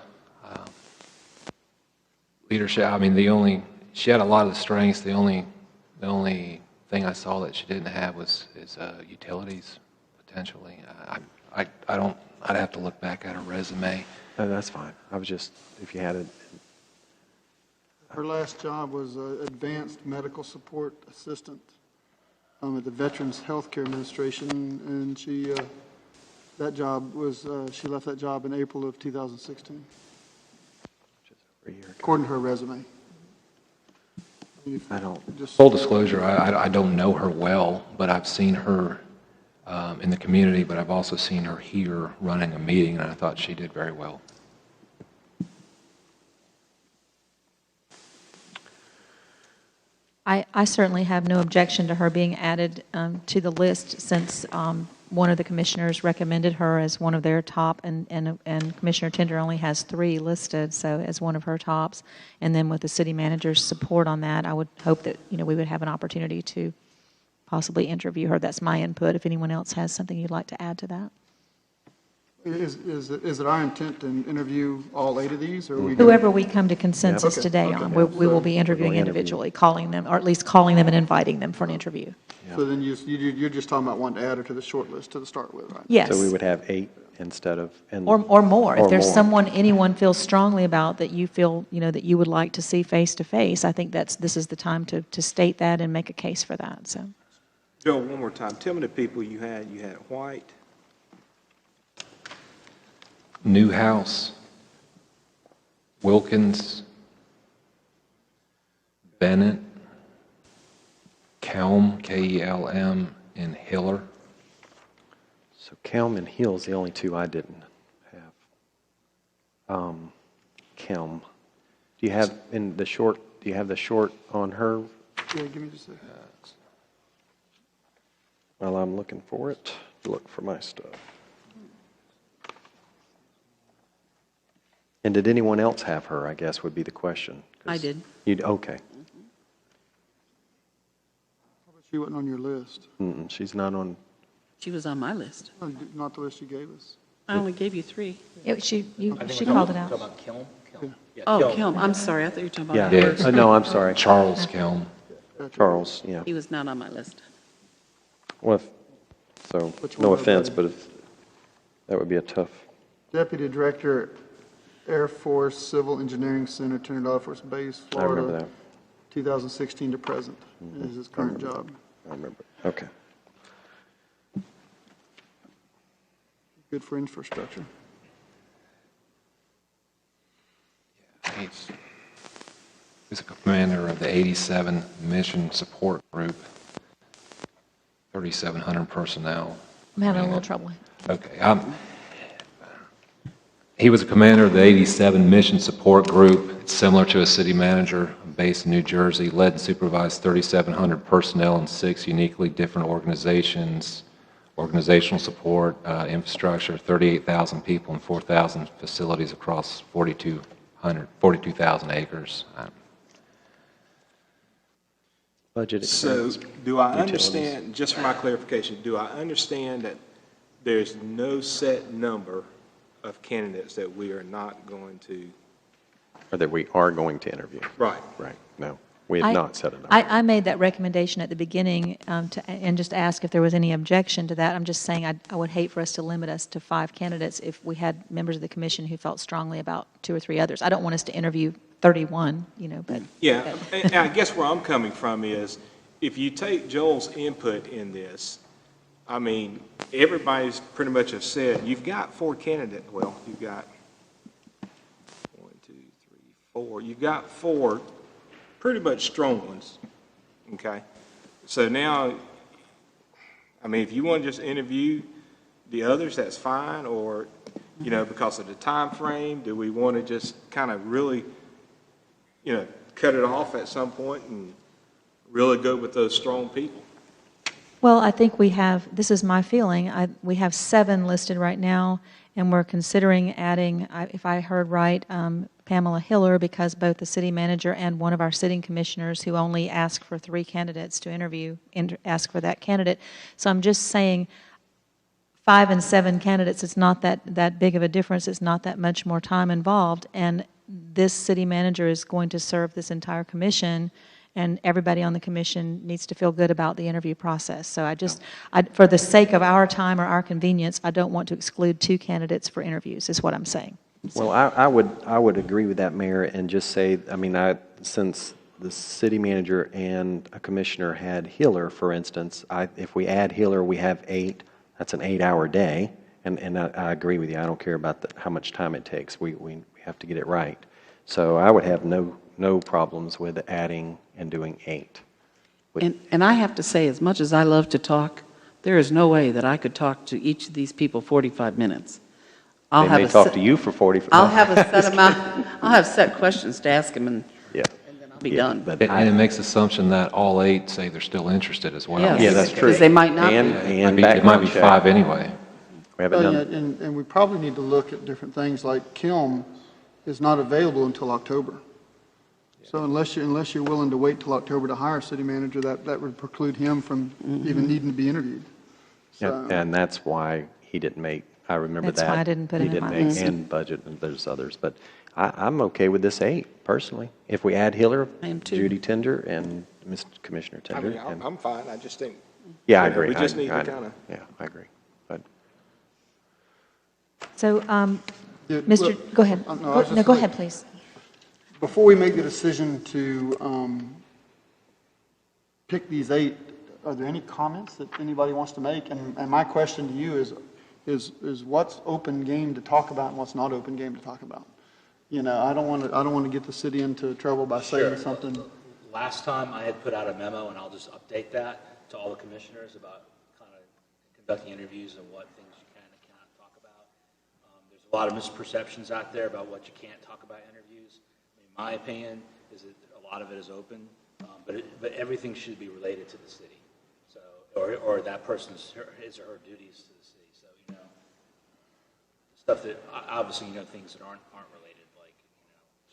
leadership. I mean, she had a lot of the strengths. The only thing I saw that she didn't have is utilities, potentially. I'd have to look back at her resume. No, that's fine. I was just, if you had it, Her last job was advanced medical support assistant at the Veterans Healthcare Administration, and she left that job in April of 2016, for a year ago. according to her resume. I don't, Just Full disclosure, I don't know her well, but I've seen her in the community, but I've also seen her here running a meeting, and I thought she did very well. I certainly have no objection to her being added to the list since one of the commissioners recommended her as one of their top, and Commissioner Tender only has 3 listed, so as one of her tops. And then with the city manager's support on that, I would hope that, we would have an opportunity to possibly interview her. That's my input. If anyone else has something you'd like to add to that. Is it our intent to interview all 8 of these, or are we? Whoever we come to consensus Okay, today okay. on, we will be interviewing We'll interview. individually, calling them, or at least calling them and inviting them for an interview. So then you're just talking about wanting to add her to the short list to start with, right? Yes. so we would have 8 instead of, and Or more. Or If there's more. anyone feels strongly about that you feel, that you would like to see face to face, I think this is the time to state that and make a case for that, so. Joe, one more time. Tell me the people you had. You had White. Newhouse, Wilkins, Bennett, Kelm, Kelm, and Hiller. so Kelm and Hill's the only 2 I didn't have. Kelm, do you have the short on her? Yeah, give me just a second. While I'm looking for it, look for my stuff. And did anyone else have her, I guess, would be the question. 'Cause I did. Okay. She wasn't on your list. She's not on, She was on my list. Not the list you gave us. I only gave you 3. She I think she we're called it talking out. about Kelm? Yeah, Oh, Kelm. Kelm, I'm sorry, I thought you were talking about yeah. that first. No, I'm sorry. Charles Kelm. Charles, yeah. He was not on my list. Well, so, Which no one, offense, everybody? but that would be a tough, Deputy Director, Air Force Civil Engineering Center, Trinidad Air Force Base, I remember Florida, that. 2016 to present is his current job. I remember, okay. Good for infrastructure. He's a commander of the 87 Mission Support Group, 3,700 personnel. I'm having a little trouble. Okay. He was a commander of the 87 Mission Support Group. It's similar to a city manager based in New Jersey, led and supervised 3,700 personnel in 6 uniquely different organizations organizational support, infrastructure, 38,000 people and 4,000 facilities across 42,000 acres. Budget So expense. do I utilities. understand, just for my clarification, do I understand that there's no set number of candidates that we are not going to? Or that we are going to interview. Right. Right, no, we have not set it up. I made that recommendation at the beginning and just asked if there was any objection to that. I'm just saying I would hate for us to limit us to 5 candidates if we had members of the commission who felt strongly about 2 or 3 others. I don't want us to interview 31, but. Yeah, and I guess where I'm coming from is, if you take Joel's input in this, I mean, everybody's pretty much have said, you've got 4 candidates, well, you've got 1, 2, 3, 4, you've got 4 pretty much strong ones, okay? So now, I mean, if you want to just interview the others, that's fine, or, because of the time frame, do we want to just kind of really, cut it off at some point and really go with those strong people? Well, I think we have, this is my feeling, we have 7 listed right now, and we're considering adding, if I heard right, Pamela Hiller, because both the city manager and one of our sitting commissioners who only asked for 3 candidates to interview, ask for that candidate. So I'm just saying 5 and 7 candidates, it's not that big of a difference. It's not that much more time involved. And this city manager is going to serve this entire commission, and everybody on the commission needs to feel good about the interview process. So for the sake of our time or our convenience, I don't want to exclude 2 candidates for interviews, is what I'm saying. Well, I would agree with that, Mayor, and just say, I mean, since the city manager and a commissioner had Hiller, for instance, if we add Hiller, we have 8. That's an 8-hour day, and I agree with you. I don't care about how much time it takes. We have to get it right. So I would have no problems with adding and doing 8. And I have to say, as much as I love to talk, there is no way that I could talk to each of these people 45 minutes. They may talk to you for 45 minutes. I'll have a set amount, I'll have set questions to ask them, and Yeah. then I'll be done. But And it makes assumption that all 8 say they're still interested as well. Yes. Yeah, that's true. Because they might not be. And It might be background check. 5 anyway. We haven't Well, yeah, done, and we probably need to look at different things, like Kilm is not available until October. So unless you're willing to wait till October to hire a city manager, that would preclude him from even needing to be interviewed. yeah, So, and that's why he didn't make, I remember that. That's why I didn't put him in He my didn't list. make, and budget, and there's others. But I'm okay with this 8, personally. If we add Hiller, I am too. Judy Tender, and Mr. Commissioner I Tender. mean, and- I'm fine, I just think, Yeah, I agree. we just I- need to I- kind of. Yeah, I agree. But So, yeah, Mr., look, go ahead. no, I was No, just go like- ahead, please. Before we make the decision to pick these 8, are there any comments that anybody wants to make? And my question to you is what's open game to talk about and what's not open game to talk about? I don't want to get the city into trouble by saying Sure. something. Last time I had put out a memo, and I'll just update that to all the commissioners about kind of conducting interviews and what things you can and cannot talk about. There's a lot of misperceptions out there about what you can't talk about in interviews. I mean, my opinion is that a lot of it is open, but everything should be related to the city. So, or that person's his or her duties to the city. So, stuff that obviously things that aren't related, like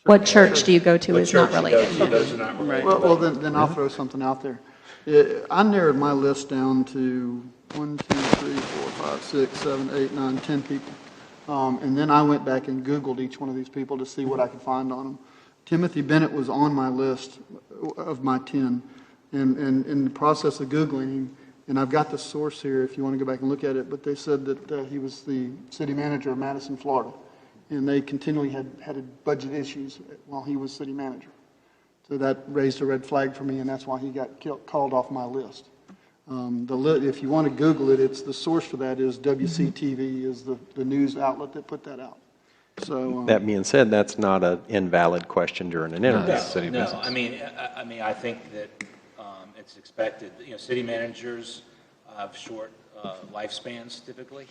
What church do you go to what is not church you go related. to, those are not related. Well, then I'll throw something out there. I narrowed my list down to 1, 2, 3, 4, 5, 6, 7, 8, 9, 10 people. And then I went back and Googled each one of these people to see what I could find on them. Timothy Bennett was on my list of my 10. And in the process of Googling him, and I've got the source here if you want to go back and look at it, but they said that he was the city manager of Madison, Florida. And they continually had budget issues while he was city manager. So that raised a red flag for me, and that's why he got called off my list. If you want to Google it, it's the source for that is WCTV, is the news outlet that put that out. So that being said, that's not an invalid question during an interview. City No, business. I mean, I think that it's expected. City managers have short lifespans typically.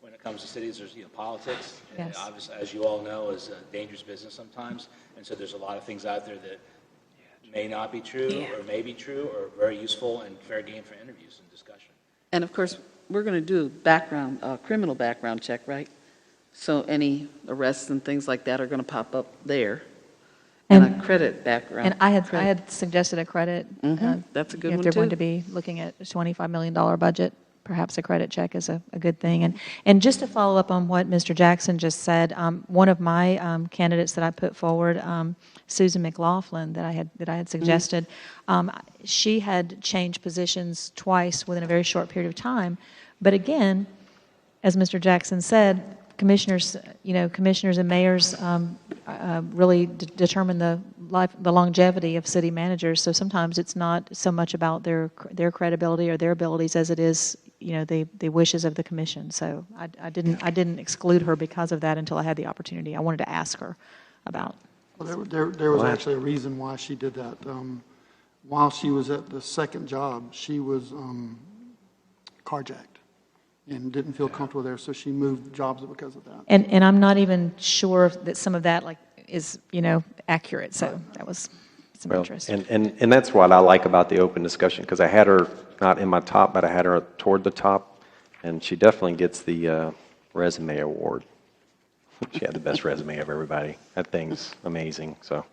When it comes to cities, there's politics. And Yes. obviously, as you all know, is a dangerous business sometimes. And so there's a lot of things out there that may not be true or may be true or very useful and fair game for interviews and discussion. And of course, we're going to do background, criminal background check, right? So any arrests and things like that are going to pop up there. And a credit background. And I had suggested a credit. That's a good If one, they're going too. to be looking at a $25 million budget, perhaps a credit check is a good thing. And just to follow up on what Mr. Jackson just said, one of my candidates that I put forward, Susan McLaughlin, that I had suggested, she had changed positions twice within a very short period of time. But again, as Mr. Jackson said, commissioners and mayors really determine the longevity of city managers. So sometimes it's not so much about their credibility or their abilities as it is, the wishes of the commission. So I didn't exclude her because of that until I had the opportunity. I wanted to ask her about. Well, there was actually a reason why she did that. While she was at the second job, she was carjacked and didn't feel comfortable there, so she moved jobs because of that. And I'm not even sure that some of that is accurate. So that was some interest. And that's what I like about the open discussion, because I had her not in my top, but I had her toward the top, and she definitely gets the resume award. She had the best resume of everybody. That thing's amazing. So,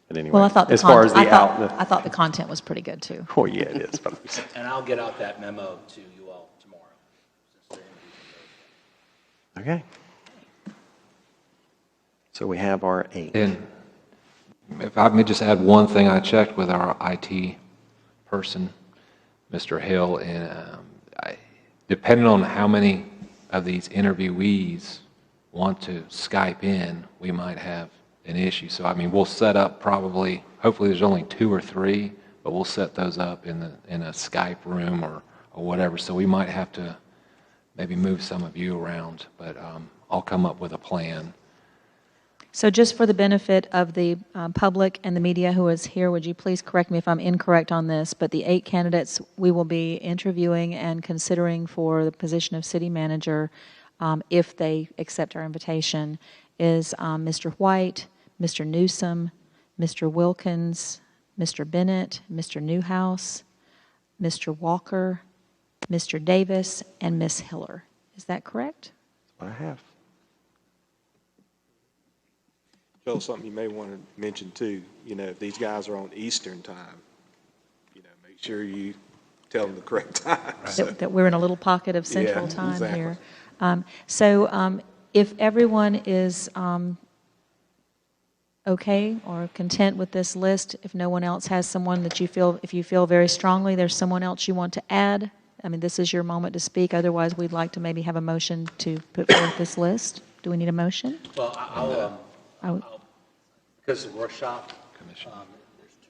but anyway, Well, I thought as far as the I thought the content was pretty good too. Oh yeah, it is. But And I'll get out that memo to you all tomorrow. okay. So we have our 8. And if I may just add one thing, I checked with our IT person, Mr. Hill, and depending on how many of these interviewees want to Skype in, we might have an issue. So, I mean, we'll set up hopefully there's only 2 or 3, but we'll set those up in a Skype room or whatever. So we might have to maybe move some of you around, but I'll come up with a plan. So just for the benefit of the public and the media who is here, would you please correct me if I'm incorrect on this, but the 8 candidates we will be interviewing and considering for the position of city manager, if they accept our invitation, is Mr. White, Mr. Newsom, Mr. Wilkins, Mr. Bennett, Mr. Newhouse, Mr. Walker, Mr. Davis, and Ms. Hiller. Is that correct? That's what I have. Joel, something you may want to mention too, if these guys are on Eastern time, make sure you tell them the correct time. That we're in a little pocket of central Yeah, time exactly. here. So if everyone is okay or content with this list, if no one else has someone that if you feel very strongly there's someone else you want to add, I mean, this is your moment to speak. Otherwise, we'd like to maybe have a motion to put forth this list. Do we need a motion? Well, because of the workshop, there's 2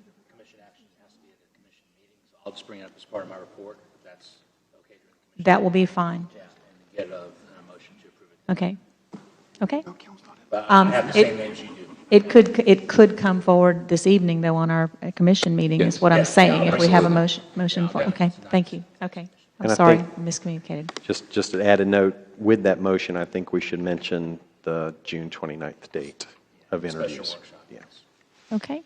different commission actions. It has to be at a commission meeting, so I'll just bring it up as part of my report, if that's okay during the commission. That will be fine. Yeah, and get a motion to approve it. Okay. Okay. But I have the same names you do. It could come forward this evening, though, on our commission meeting, is what I'm saying, if we have a motion for, okay, thank you, okay. I'm And I sorry, think- I miscommunicated. Just to add a note, with that motion, I think we should mention the June 29th date of interviews. workshop. Yes. Okay.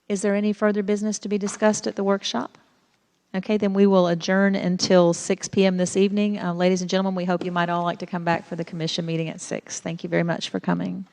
Is there any further business to be discussed at the workshop? Okay, then we will adjourn until 6 p.m. this evening. Ladies and gentlemen, we hope you might all like to come back for the commission meeting at 6. Thank you very much for coming.